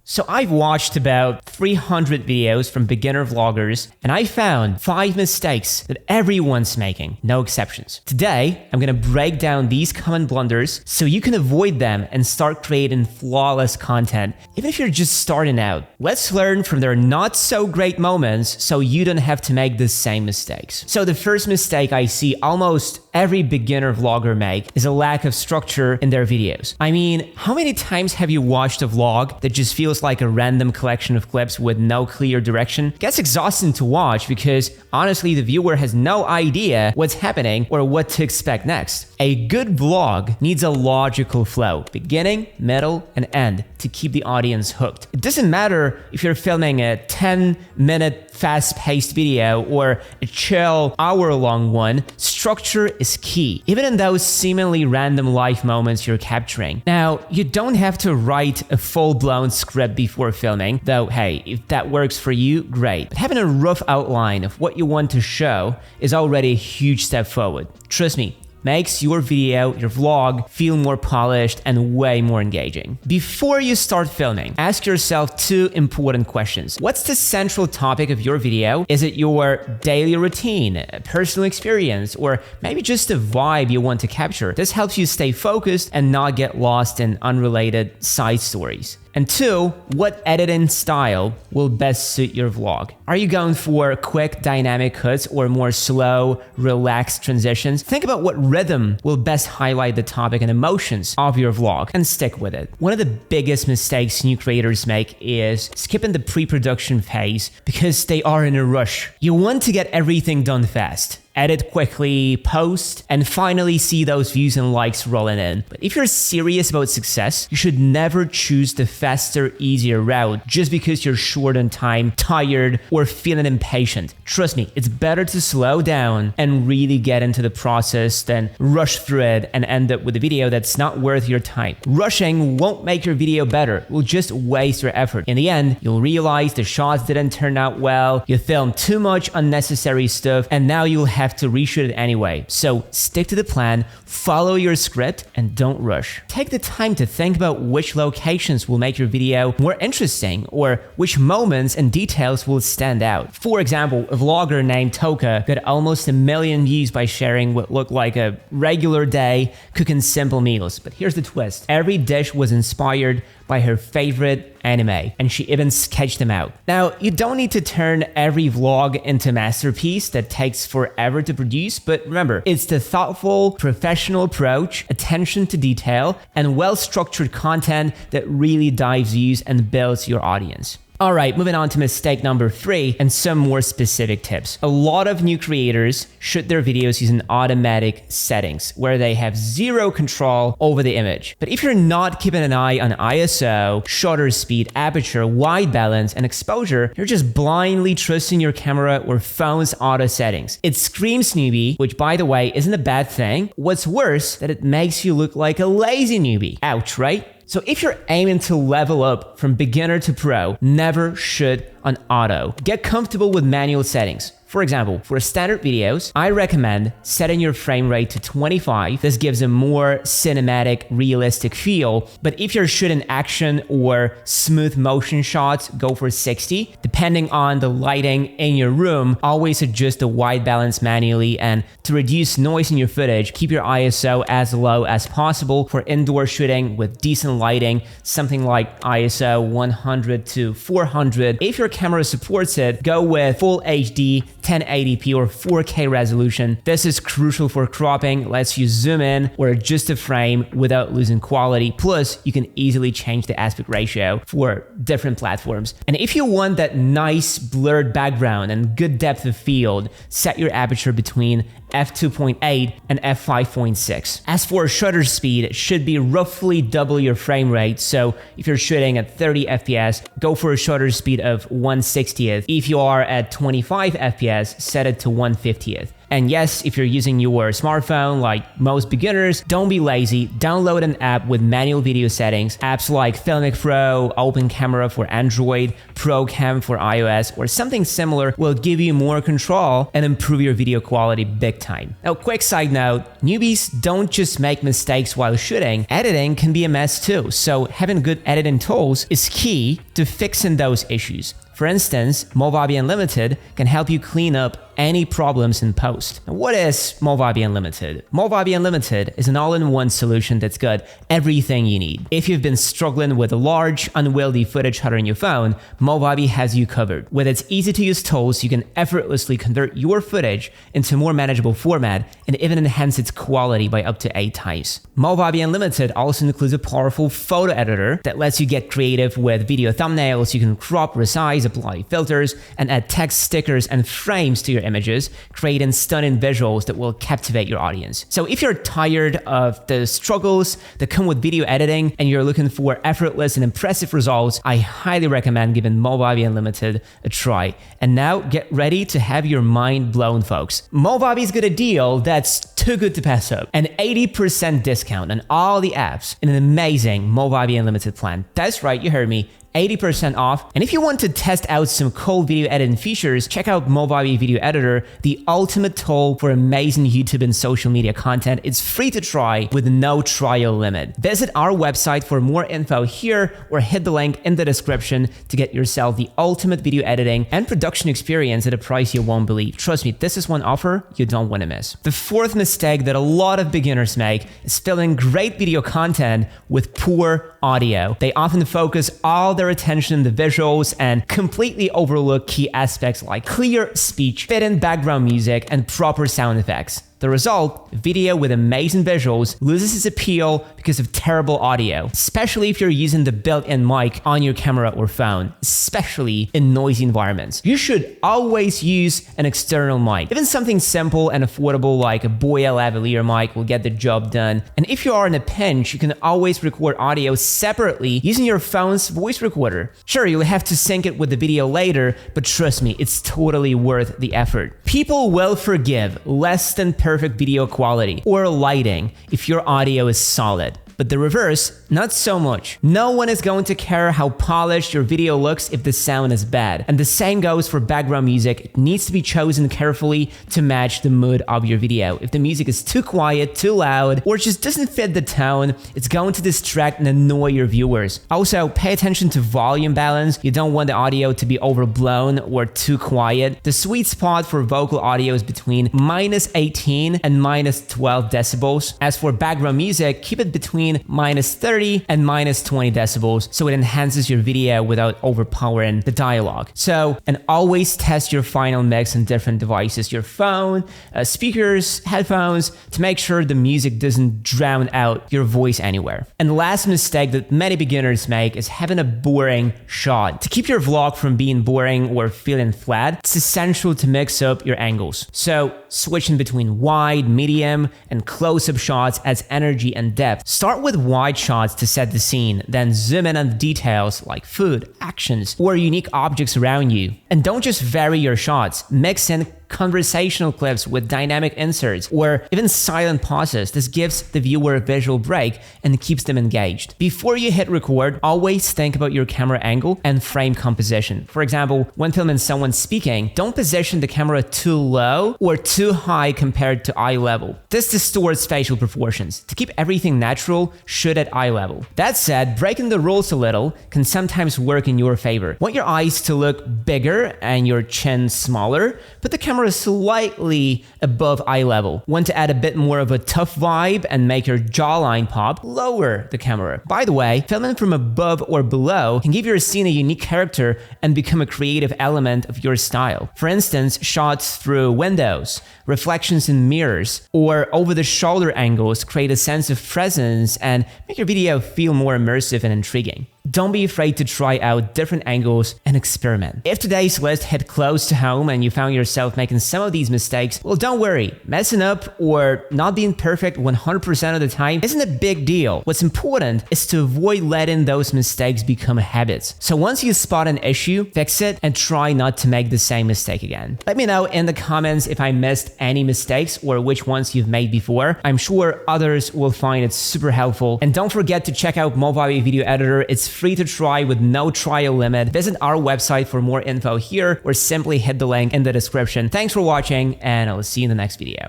So I've watched about 300 videos from beginner vloggers, and I found 5 mistakes that everyone's making, no exceptions. Today, I'm gonna break down these common blunders so you can avoid them and start creating flawless content, even if you're just starting out. Let's learn from their not so great moments so you don't have to make the same mistakes. So the first mistake I see almost every beginner vlogger make is a lack of structure in their videos. I mean, how many times have you watched a vlog that just feels like a random collection of clips with no clear direction? It gets exhausting to watch because honestly, the viewer has no idea what's happening or what to expect next. A good vlog needs a logical flow, beginning, middle, and end, to keep the audience hooked. It doesn't matter if you're filming a 10-minute fast-paced video or a chill hour-long one, structure is key, even in those seemingly random life moments you're capturing. Now, you don't have to write a full-blown script before filming, though hey, if that works for you, great. But having a rough outline of what you want to show is already a huge step forward. Trust me, makes your video, your vlog, feel more polished and way more engaging. Before you start filming, ask yourself 2 important questions. What's the central topic of your video? Is it your daily routine, a personal experience, or maybe just a vibe you want to capture? This helps you stay focused and not get lost in unrelated side stories. And 2, what editing style will best suit your vlog? Are you going for quick dynamic cuts or more slow, relaxed transitions? Think about what rhythm will best highlight the topic and emotions of your vlog and stick with it. One of the biggest mistakes new creators make is skipping the pre-production phase because they are in a rush. You want to get everything done fast. Edit quickly, post, and finally see those views and likes rolling in. But if you're serious about success, you should never choose the faster, easier route just because you're short on time, tired, or feeling impatient. Trust me, it's better to slow down and really get into the process than rush through it and end up with a video that's not worth your time. Rushing won't make your video better, it will just waste your effort. In the end, you'll realize the shots didn't turn out well, you filmed too much unnecessary stuff, and now you'll have to reshoot it anyway. So stick to the plan, follow your script, and don't rush. Take the time to think about which locations will make your video more interesting or which moments and details will stand out. For example, a vlogger named Toka got almost 1 million views by sharing what looked like a regular day cooking simple meals. But here's the twist. Every dish was inspired by her favorite anime, and she even sketched them out. Now, you don't need to turn every vlog into a masterpiece that takes forever to produce, but remember, it's the thoughtful, professional approach, attention to detail, and well-structured content that really dives views and builds your audience. Alright, moving on to mistake number 3 and some more specific tips. A lot of new creators shoot their videos using automatic settings where they have 0 control over the image. But if you're not keeping an eye on ISO, shutter speed, aperture, white balance, and exposure, you're just blindly trusting your camera or phone's auto settings. It screams newbie, which by the way isn't a bad thing. What's worse, that it makes you look like a lazy newbie. Ouch, right? So if you're aiming to level up from beginner to pro, never shoot on auto. Get comfortable with manual settings. For example, for standard videos, I recommend setting your frame rate to 25. This gives a more cinematic, realistic feel. But if you're shooting action or smooth motion shots, go for 60. Depending on the lighting in your room, always adjust the white balance manually, and to reduce noise in your footage, keep your ISO as low as possible. For indoor shooting with decent lighting, something like ISO 100 to 400. If your camera supports it, go with full HD, 1080p or 4K resolution. This is crucial for cropping, lets you zoom in or adjust the frame without losing quality. Plus, you can easily change the aspect ratio for different platforms. And if you want that nice blurred background and good depth of field, set your aperture between f2.8 and f5.6. As for shutter speed, it should be roughly double your frame rate. So if you're shooting at 30 FPS, go for a shutter speed of 1/60th. If you are at 25 FPS, set it to 1/50th. And yes, if you're using your smartphone like most beginners, don't be lazy. Download an app with manual video settings. Apps like Filmic Pro, Open Camera for Android, ProCam for iOS, or something similar will give you more control and improve your video quality big time. Now, quick side note, newbies don't just make mistakes while shooting. Editing can be a mess too, so having good editing tools is key to fixing those issues. For instance, Movavi Unlimited can help you clean up any problems in post. Now, what is Movavi Unlimited? Movavi Unlimited is an all-in-one solution that's got everything you need. If you've been struggling with large, unwieldy footage clutter on your phone, Movavi has you covered. With its easy-to-use tools, you can effortlessly convert your footage into a more manageable format and even enhance its quality by up to 8 times. Movavi Unlimited also includes a powerful photo editor that lets you get creative with video thumbnails. You can crop, resize, apply filters, and add text, stickers, and frames to your images, creating stunning visuals that will captivate your audience. So if you're tired of the struggles that come with video editing and you're looking for effortless and impressive results, I highly recommend giving Movavi Unlimited a try. And now get ready to have your mind blown, folks. Movavi's got a deal that's too good to pass up. An 80% discount on all the apps in an amazing Movavi Unlimited plan. That's right, you heard me. 80% off. And if you want to test out some cool video editing features, check out Movavi Video Editor, the ultimate tool for amazing YouTube and social media content. It's free to try with no trial limit. Visit our website for more info here or hit the link in the description to get yourself the ultimate video editing and production experience at a price you won't believe. Trust me, this is one offer you don't want to miss. The fourth mistake that a lot of beginners make is filling great video content with poor audio. They often focus all their attention on the visuals and completely overlook key aspects like clear speech, fit-in background music, and proper sound effects. The result, video with amazing visuals loses its appeal because of terrible audio, especially if you're using the built-in mic on your camera or phone, especially in noisy environments. You should always use an external mic. Even something simple and affordable like a Boya lavalier mic will get the job done. And if you are in a pinch, you can always record audio separately using your phone's voice recorder. Sure, you'll have to sync it with the video later, but trust me, it's totally worth the effort. People will forgive less than perfect video quality or lighting if your audio is solid. But the reverse, not so much. No one is going to care how polished your video looks if the sound is bad. And the same goes for background music. It needs to be chosen carefully to match the mood of your video. If the music is too quiet, too loud, or just doesn't fit the tone, it's going to distract and annoy your viewers. Also, pay attention to volume balance. You don't want the audio to be overblown or too quiet. The sweet spot for vocal audio is between -18 and -12 decibels. As for background music, keep it between -30 and -20 decibels so it enhances your video without overpowering the dialogue. So, and always test your final mix on different devices, your phone, speakers, headphones, to make sure the music doesn't drown out your voice anywhere. And the last mistake that many beginners make is having a boring shot. To keep your vlog from being boring or feeling flat, it's essential to mix up your angles. So, switching between wide, medium, and close-up shots adds energy and depth. Start with wide shots to set the scene, then zoom in on details like food, actions, or unique objects around you. And don't just vary your shots, mix in conversational clips with dynamic inserts or even silent pauses. This gives the viewer a visual break and keeps them engaged. Before you hit record, always think about your camera angle and frame composition. For example, when filming someone speaking, don't position the camera too low or too high compared to eye level. This distorts facial proportions. To keep everything natural, shoot at eye level. That said, breaking the rules a little can sometimes work in your favor. Want your eyes to look bigger and your chin smaller? Put the camera slightly above eye level. Want to add a bit more of a tough vibe and make your jawline pop? Lower the camera. By the way, filming from above or below can give your scene a unique character and become a creative element of your style. For instance, shots through windows, reflections in mirrors, or over-the-shoulder angles create a sense of presence and make your video feel more immersive and intriguing. don't be afraid to try out different angles and experiment. If today's list hit close to home and you found yourself making some of these mistakes, well, don't worry. Messing up or not being perfect 100% of the time isn't a big deal. What's important is to avoid letting those mistakes become habits. So once you spot an issue, fix it and try not to make the same mistake again. Let me know in the comments if I missed any mistakes or which ones you've made before. I'm sure others will find it super helpful. And don't forget to check out Movavi Video Editor. It's free to try with no trial limit. Visit our website for more info here or simply hit the link in the description. Thanks for watching and I'll see you in the next video.